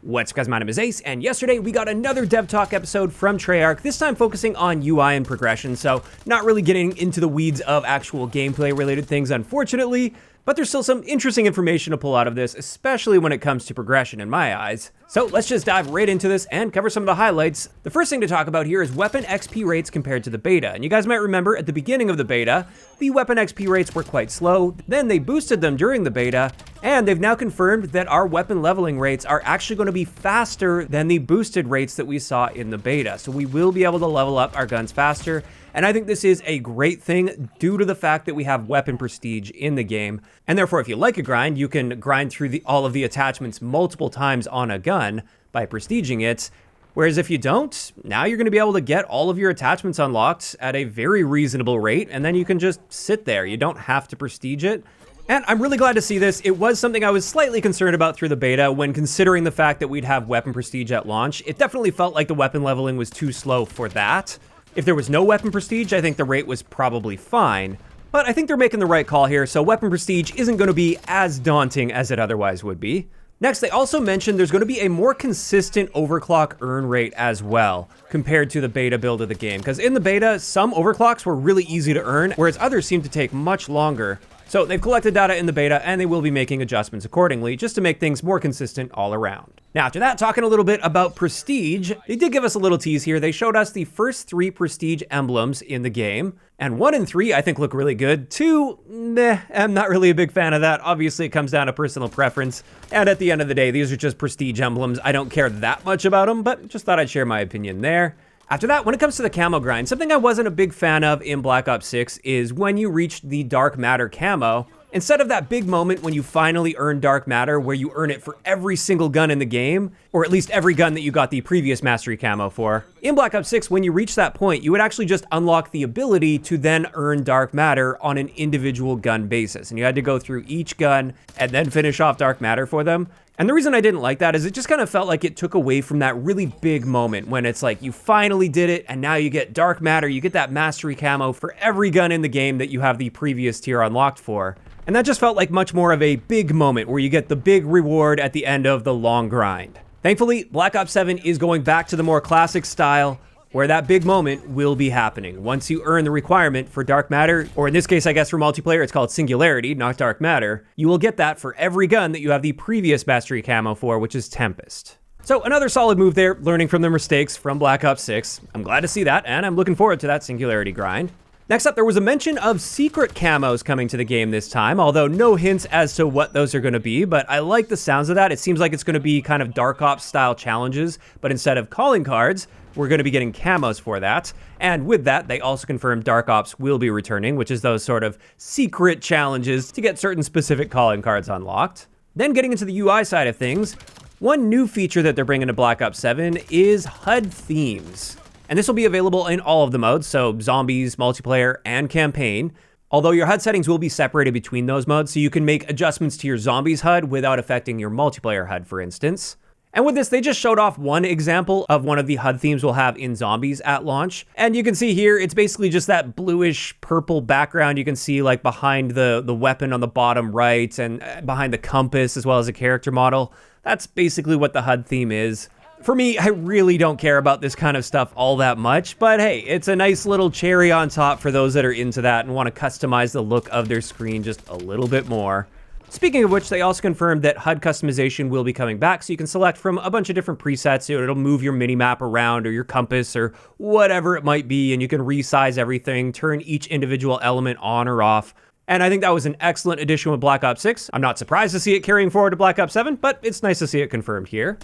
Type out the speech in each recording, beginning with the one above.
What's up guys, my name is Ace, and yesterday we got another Dev Talk episode from Treyarch, this time focusing on UI and progression, so not really getting into the weeds of actual gameplay related things unfortunately, but there's still some interesting information to pull out of this, especially when it comes to progression in my eyes. So let's just dive right into this and cover some of the highlights. The first thing to talk about here is weapon XP rates compared to the beta, and you guys might remember at the beginning of the beta, the weapon XP rates were quite slow, then they boosted them during the beta, and they've now confirmed that our weapon leveling rates are actually going to be faster than the boosted rates that we saw in the beta. So we will be able to level up our guns faster. And I think this is a great thing due to the fact that we have weapon prestige in the game. And therefore, if you like a grind, you can grind through all of the attachments multiple times on a gun by prestiging it. Whereas if you don't, now you're going to be able to get all of your attachments unlocked at a very reasonable rate. And then you can just sit there. You don't have to prestige it. And I'm really glad to see this. It was something I was slightly concerned about through the beta when considering the fact that we'd have weapon prestige at launch. It definitely felt like the weapon leveling was too slow for that. If there was no weapon prestige, I think the rate was probably fine. But I think they're making the right call here, so weapon prestige isn't going to be as daunting as it otherwise would be. Next, they also mentioned there's going to be a more consistent overclock earn rate as well, compared to the beta build of the game. Because in the beta, some overclocks were really easy to earn, whereas others seemed to take much longer. So they've collected data in the beta, and they will be making adjustments accordingly, just to make things more consistent all around. Now, after that, talking a little bit about prestige, they did give us a little tease here. They showed us the first 3 prestige emblems in the game, and 1 and 3 I think look really good. 2, meh, I'm not really a big fan of that. Obviously, it comes down to personal preference, and at the end of the day, these are just prestige emblems. I don't care that much about them, but just thought I'd share my opinion there. After that, when it comes to the camo grind, something I wasn't a big fan of in Black Ops 6 is when you reach the Dark Matter camo, instead of that big moment when you finally earn Dark Matter where you earn it for every single gun in the game, or at least every gun that you got the previous Mastery camo for, in Black Ops 6, when you reach that point, you would actually just unlock the ability to then earn Dark Matter on an individual gun basis. And you had to go through each gun and then finish off Dark Matter for them. And the reason I didn't like that is it just kind of felt like it took away from that really big moment when it's like you finally did it and now you get Dark Matter, you get that Mastery camo for every gun in the game that you have the previous tier unlocked for. And that just felt like much more of a big moment where you get the big reward at the end of the long grind. Thankfully, Black Ops 7 is going back to the more classic style where that big moment will be happening. Once you earn the requirement for Dark Matter, or in this case, I guess for multiplayer, it's called Singularity, not Dark Matter, you will get that for every gun that you have the previous Mastery camo for, which is Tempest. So another solid move there, learning from the mistakes from Black Ops 6. I'm glad to see that, and I'm looking forward to that Singularity grind. Next up, there was a mention of secret camos coming to the game this time, although no hints as to what those are going to be, but I like the sounds of that. It seems like it's going to be kind of Dark Ops style challenges, but instead of calling cards, we're going to be getting camos for that. And with that, they also confirmed Dark Ops will be returning, which is those sort of secret challenges to get certain specific calling cards unlocked. Then getting into the UI side of things, one new feature that they're bringing to Black Ops 7 is HUD themes. And this will be available in all of the modes, so zombies, multiplayer, and campaign. Although your HUD settings will be separated between those modes, so you can make adjustments to your zombies HUD without affecting your multiplayer HUD, for instance. And with this, they just showed off one example of one of the HUD themes we'll have in zombies at launch. And you can see here, it's basically just that bluish purple background you can see like behind the weapon on the bottom right and behind the compass as well as a character model. That's basically what the HUD theme is. For me, I really don't care about this kind of stuff all that much, but hey, it's a nice little cherry on top for those that are into that and want to customize the look of their screen just a little bit more. Speaking of which, they also confirmed that HUD customization will be coming back, so you can select from a bunch of different presets. It'll move your minimap around or your compass or whatever it might be, and you can resize everything, turn each individual element on or off. And I think that was an excellent addition with Black Ops 6. I'm not surprised to see it carrying forward to Black Ops 7, but it's nice to see it confirmed here.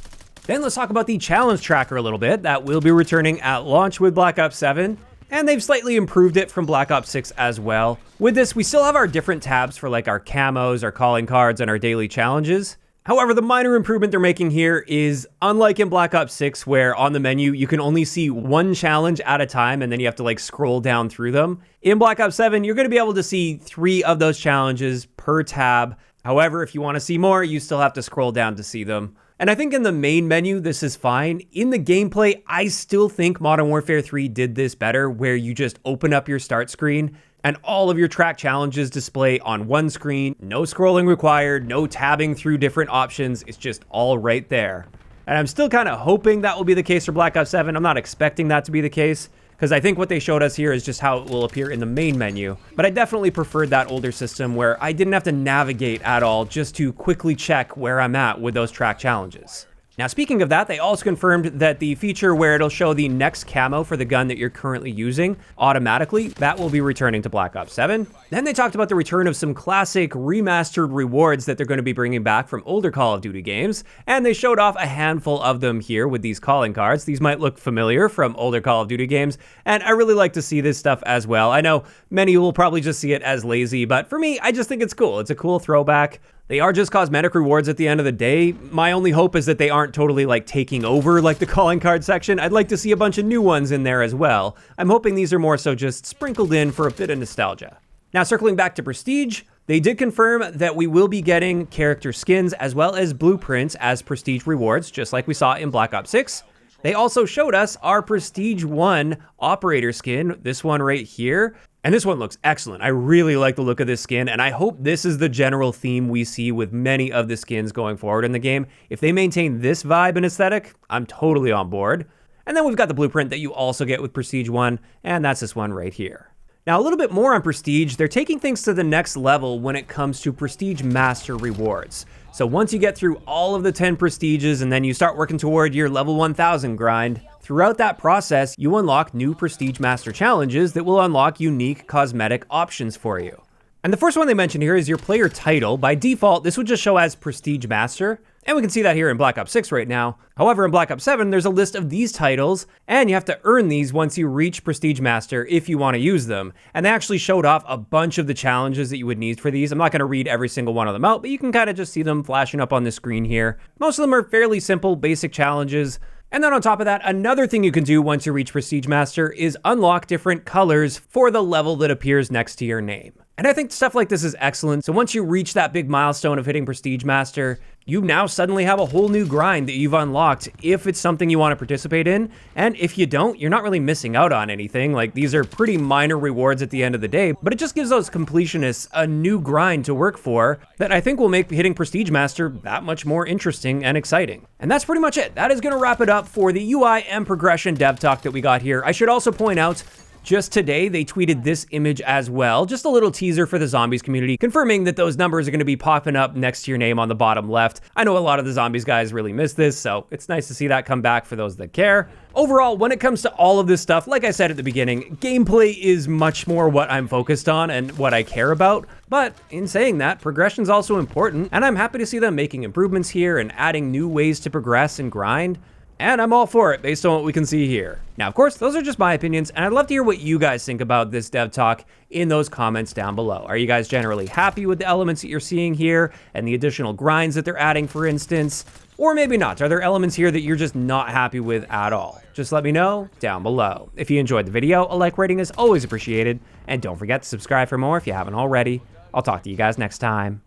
Then let's talk about the challenge tracker a little bit. That will be returning at launch with Black Ops 7. And they've slightly improved it from Black Ops 6 as well. With this, we still have our different tabs for like our camos, our calling cards, and our daily challenges. However, the minor improvement they're making here is, unlike in Black Ops 6, where on the menu, you can only see one challenge at a time, and then you have to like scroll down through them. In Black Ops 7, you're gonna be able to see 3 of those challenges per tab. However, if you wanna see more, you still have to scroll down to see them. And I think in the main menu, this is fine. In the gameplay, I still think Modern Warfare 3 did this better, where you just open up your start screen and all of your track challenges display on one screen. No scrolling required, no tabbing through different options. It's just all right there. And I'm still kind of hoping that will be the case for Black Ops 7. I'm not expecting that to be the case, because I think what they showed us here is just how it will appear in the main menu. But I definitely preferred that older system where I didn't have to navigate at all just to quickly check where I'm at with those track challenges. Now, speaking of that, they also confirmed that the feature where it'll show the next camo for the gun that you're currently using automatically, that will be returning to Black Ops 7. Then they talked about the return of some classic remastered rewards that they're going to be bringing back from older Call of Duty games, and they showed off a handful of them here with these calling cards. These might look familiar from older Call of Duty games, and I really like to see this stuff as well. I know many will probably just see it as lazy, but for me, I just think it's cool. It's a cool throwback. They are just cosmetic rewards at the end of the day. My only hope is that they aren't totally like taking over like the calling card section. I'd like to see a bunch of new ones in there as well. I'm hoping these are more so just sprinkled in for a bit of nostalgia. Now, circling back to Prestige, they did confirm that we will be getting character skins as well as blueprints as Prestige rewards, just like we saw in Black Ops 6. They also showed us our Prestige 1 operator skin, this one right here. And this one looks excellent. I really like the look of this skin, and I hope this is the general theme we see with many of the skins going forward in the game. If they maintain this vibe and aesthetic, I'm totally on board. And then we've got the blueprint that you also get with Prestige 1, and that's this one right here. Now, a little bit more on Prestige, they're taking things to the next level when it comes to Prestige Master rewards. So once you get through all of the 10 Prestiges and then you start working toward your level 1000 grind, throughout that process, you unlock new Prestige Master challenges that will unlock unique cosmetic options for you. And the first one they mentioned here is your player title. By default, this would just show as Prestige Master, and we can see that here in Black Ops 6 right now. However, in Black Ops 7, there's a list of these titles, and you have to earn these once you reach Prestige Master if you want to use them. And they actually showed off a bunch of the challenges that you would need for these. I'm not going to read every single one of them out, but you can kind of just see them flashing up on the screen here. Most of them are fairly simple, basic challenges. And then on top of that, another thing you can do once you reach Prestige Master is unlock different colors for the level that appears next to your name. And I think stuff like this is excellent. So once you reach that big milestone of hitting Prestige Master, you now suddenly have a whole new grind that you've unlocked if it's something you want to participate in. And if you don't, you're not really missing out on anything. Like, these are pretty minor rewards at the end of the day, but it just gives those completionists a new grind to work for that I think will make hitting Prestige Master that much more interesting and exciting. And that's pretty much it. That is going to wrap it up for the UI and progression dev talk that we got here. I should also point out, just today, they tweeted this image as well, just a little teaser for the Zombies community, confirming that those numbers are going to be popping up next to your name on the bottom left. I know a lot of the Zombies guys really miss this, so it's nice to see that come back for those that care. Overall, when it comes to all of this stuff, like I said at the beginning, gameplay is much more what I'm focused on and what I care about. But in saying that, progression's also important, and I'm happy to see them making improvements here and adding new ways to progress and grind. And I'm all for it based on what we can see here. Now, of course, those are just my opinions, and I'd love to hear what you guys think about this dev talk in those comments down below. Are you guys generally happy with the elements that you're seeing here and the additional grinds that they're adding, for instance? Or maybe not. Are there elements here that you're just not happy with at all? Just let me know down below. If you enjoyed the video, a like rating is always appreciated, and don't forget to subscribe for more if you haven't already. I'll talk to you guys next time.